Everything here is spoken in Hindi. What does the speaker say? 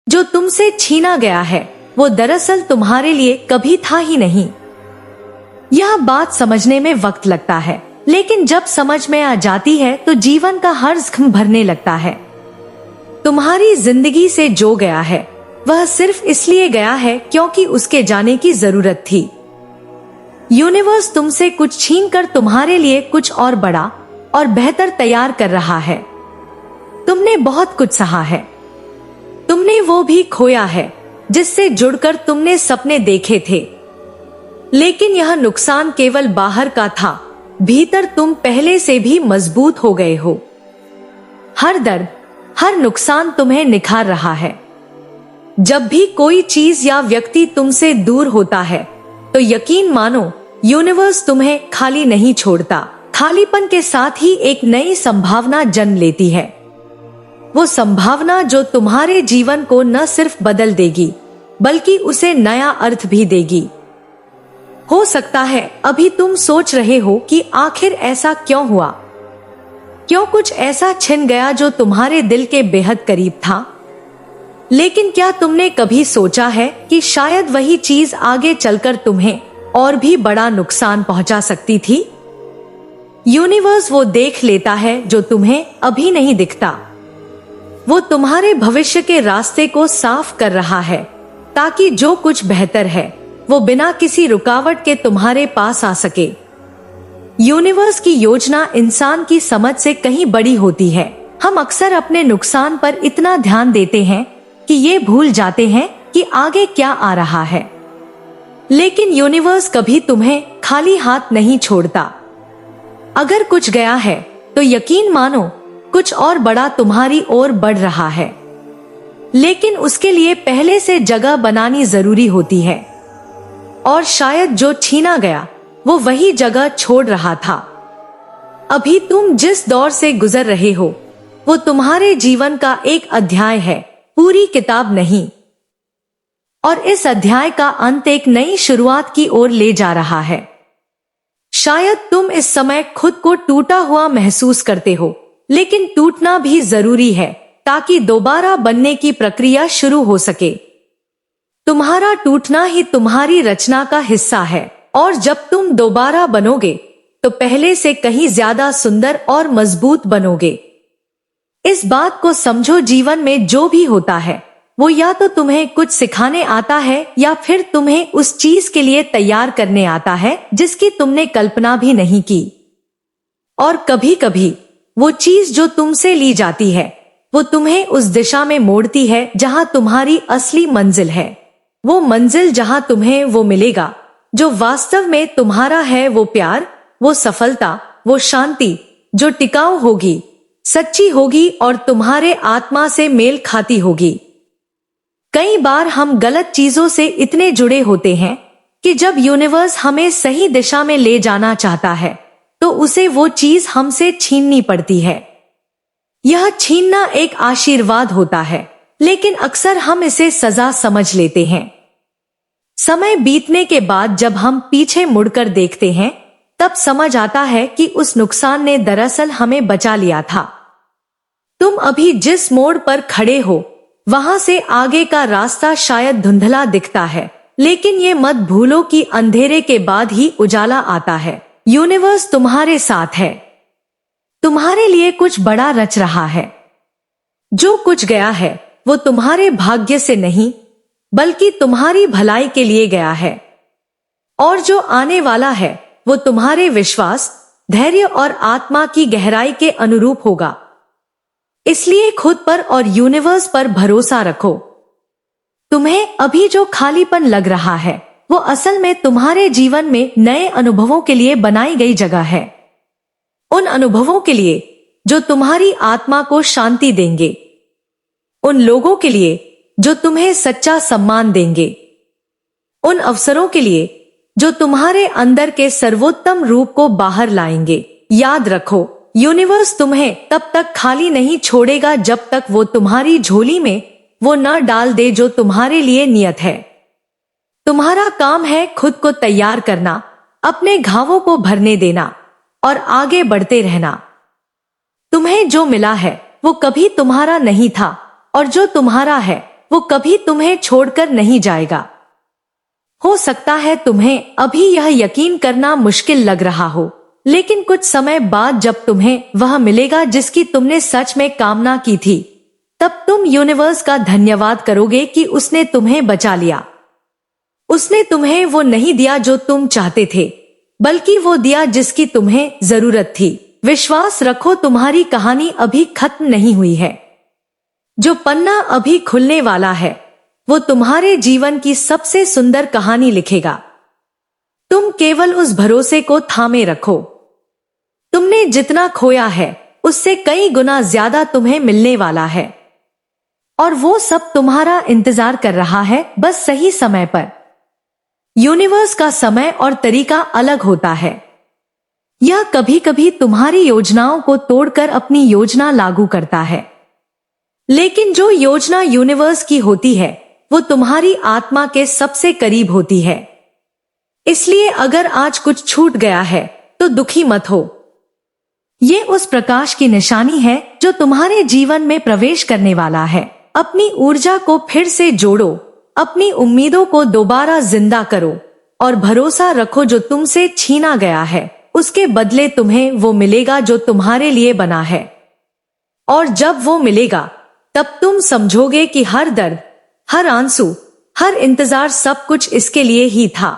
जो तुमसे छीना गया है वो दरअसल तुम्हारे लिए कभी था ही नहीं। यह बात समझने में वक्त लगता है, लेकिन जब समझ में आ जाती है तो जीवन का हर जख्म भरने लगता है। तुम्हारी जिंदगी से जो गया है वह सिर्फ इसलिए गया है क्योंकि उसके जाने की जरूरत थी। यूनिवर्स तुमसे कुछ छीनकर तुम्हारे लिए कुछ और बड़ा और बेहतर तैयार कर रहा है। तुमने बहुत कुछ सहा है, तुमने वो भी खोया है जिससे जुड़कर तुमने सपने देखे थे, लेकिन यह नुकसान केवल बाहर का था, भीतर तुम पहले से भी मजबूत हो गए हो। हर दर्द, हर नुकसान तुम्हें निखार रहा है। जब भी कोई चीज या व्यक्ति तुमसे दूर होता है तो यकीन मानो यूनिवर्स तुम्हें खाली नहीं छोड़ता, खालीपन के साथ ही एक नई संभावना जन्म लेती है। वो संभावना जो तुम्हारे जीवन को न सिर्फ बदल देगी बल्कि उसे नया अर्थ भी देगी। हो सकता है अभी तुम सोच रहे हो कि आखिर ऐसा क्यों हुआ, क्यों कुछ ऐसा छिन गया जो तुम्हारे दिल के बेहद करीब था। लेकिन क्या तुमने कभी सोचा है कि शायद वही चीज आगे चलकर तुम्हें और भी बड़ा नुकसान पहुंचा सकती थी। यूनिवर्स वो देख लेता है जो तुम्हें अभी नहीं दिखता। वो तुम्हारे भविष्य के रास्ते को साफ कर रहा है ताकि जो कुछ बेहतर है वो बिना किसी रुकावट के तुम्हारे पास आ सके। यूनिवर्स की योजना इंसान की समझ से कहीं बड़ी होती है। हम अक्सर अपने नुकसान पर इतना ध्यान देते हैं कि ये भूल जाते हैं कि आगे क्या आ रहा है। लेकिन यूनिवर्स कभी तुम्हें खाली हाथ नहीं छोड़ता। अगर कुछ गया है तो यकीन मानो कुछ और बड़ा तुम्हारी ओर बढ़ रहा है, लेकिन उसके लिए पहले से जगह बनानी जरूरी होती है। और शायद जो छीना गया वो वही जगह छोड़ रहा था। अभी तुम जिस दौर से गुजर रहे हो वो तुम्हारे जीवन का एक अध्याय है, पूरी किताब नहीं। और इस अध्याय का अंत एक नई शुरुआत की ओर ले जा रहा है। शायद तुम इस समय खुद को टूटा हुआ महसूस करते हो, लेकिन टूटना भी जरूरी है ताकि दोबारा बनने की प्रक्रिया शुरू हो सके। तुम्हारा टूटना ही तुम्हारी रचना का हिस्सा है, और जब तुम दोबारा बनोगे तो पहले से कहीं ज्यादा सुंदर और मजबूत बनोगे। इस बात को समझो, जीवन में जो भी होता है वो या तो तुम्हें कुछ सिखाने आता है या फिर तुम्हें उस चीज के लिए तैयार करने आता है जिसकी तुमने कल्पना भी नहीं की। और कभी कभी वो चीज जो तुमसे ली जाती है वो तुम्हें उस दिशा में मोड़ती है जहां तुम्हारी असली मंजिल है। वो मंजिल जहां तुम्हें वो मिलेगा जो वास्तव में तुम्हारा है, वो प्यार, वो सफलता, वो शांति जो टिकाऊ होगी, सच्ची होगी और तुम्हारे आत्मा से मेल खाती होगी। कई बार हम गलत चीजों से इतने जुड़े होते हैं कि जब यूनिवर्स हमें सही दिशा में ले जाना चाहता है तो उसे वो चीज हमसे छीननी पड़ती है। यह छीनना एक आशीर्वाद होता है, लेकिन अक्सर हम इसे सजा समझ लेते हैं। समय बीतने के बाद जब हम पीछे मुड़कर देखते हैं तब समझ आता है कि उस नुकसान ने दरअसल हमें बचा लिया था। तुम अभी जिस मोड़ पर खड़े हो वहां से आगे का रास्ता शायद धुंधला दिखता है, लेकिन ये मत भूलो कि अंधेरे के बाद ही उजाला आता है। यूनिवर्स तुम्हारे साथ है, तुम्हारे लिए कुछ बड़ा रच रहा है। जो कुछ गया है वो तुम्हारे भाग्य से नहीं बल्कि तुम्हारी भलाई के लिए गया है, और जो आने वाला है वो तुम्हारे विश्वास, धैर्य और आत्मा की गहराई के अनुरूप होगा। इसलिए खुद पर और यूनिवर्स पर भरोसा रखो। तुम्हें अभी जो खालीपन लग रहा है वो असल में तुम्हारे जीवन में नए अनुभवों के लिए बनाई गई जगह है। उन अनुभवों के लिए जो तुम्हारी आत्मा को शांति देंगे, उन लोगों के लिए जो तुम्हें सच्चा सम्मान देंगे, उन अवसरों के लिए जो तुम्हारे अंदर के सर्वोत्तम रूप को बाहर लाएंगे। याद रखो, यूनिवर्स तुम्हें तब तक खाली नहीं छोड़ेगा जब तक वो तुम्हारी झोली में वो न डाल दे जो तुम्हारे लिए नियत है। तुम्हारा काम है खुद को तैयार करना, अपने घावों को भरने देना और आगे बढ़ते रहना। तुम्हें जो मिला है वो कभी तुम्हारा नहीं था, और जो तुम्हारा है वो कभी तुम्हें छोड़कर नहीं जाएगा। हो सकता है तुम्हें अभी यह यकीन करना मुश्किल लग रहा हो, लेकिन कुछ समय बाद जब तुम्हें वह मिलेगा जिसकी तुमने सच में कामना की थी, तब तुम यूनिवर्स का धन्यवाद करोगे कि उसने तुम्हें बचा लिया। उसने तुम्हें वो नहीं दिया जो तुम चाहते थे, बल्कि वो दिया जिसकी तुम्हें जरूरत थी। विश्वास रखो, तुम्हारी कहानी अभी खत्म नहीं हुई है। जो पन्ना अभी खुलने वाला है वो तुम्हारे जीवन की सबसे सुंदर कहानी लिखेगा। तुम केवल उस भरोसे को थामे रखो। तुमने जितना खोया है उससे कई गुना ज्यादा तुम्हें मिलने वाला है, और वो सब तुम्हारा इंतजार कर रहा है, बस सही समय पर। यूनिवर्स का समय और तरीका अलग होता है। यह कभी कभी तुम्हारी योजनाओं को तोड़कर अपनी योजना लागू करता है, लेकिन जो योजना यूनिवर्स की होती है वो तुम्हारी आत्मा के सबसे करीब होती है। इसलिए अगर आज कुछ छूट गया है तो दुखी मत हो। ये उस प्रकाश की निशानी है जो तुम्हारे जीवन में प्रवेश करने वाला है। अपनी ऊर्जा को फिर से जोड़ो, अपनी उम्मीदों को दोबारा जिंदा करो और भरोसा रखो जो तुमसे छीना गया है उसके बदले तुम्हें वो मिलेगा जो तुम्हारे लिए बना है। और जब वो मिलेगा तब तुम समझोगे कि हर दर्द, हर आंसू, हर इंतजार सब कुछ इसके लिए ही था।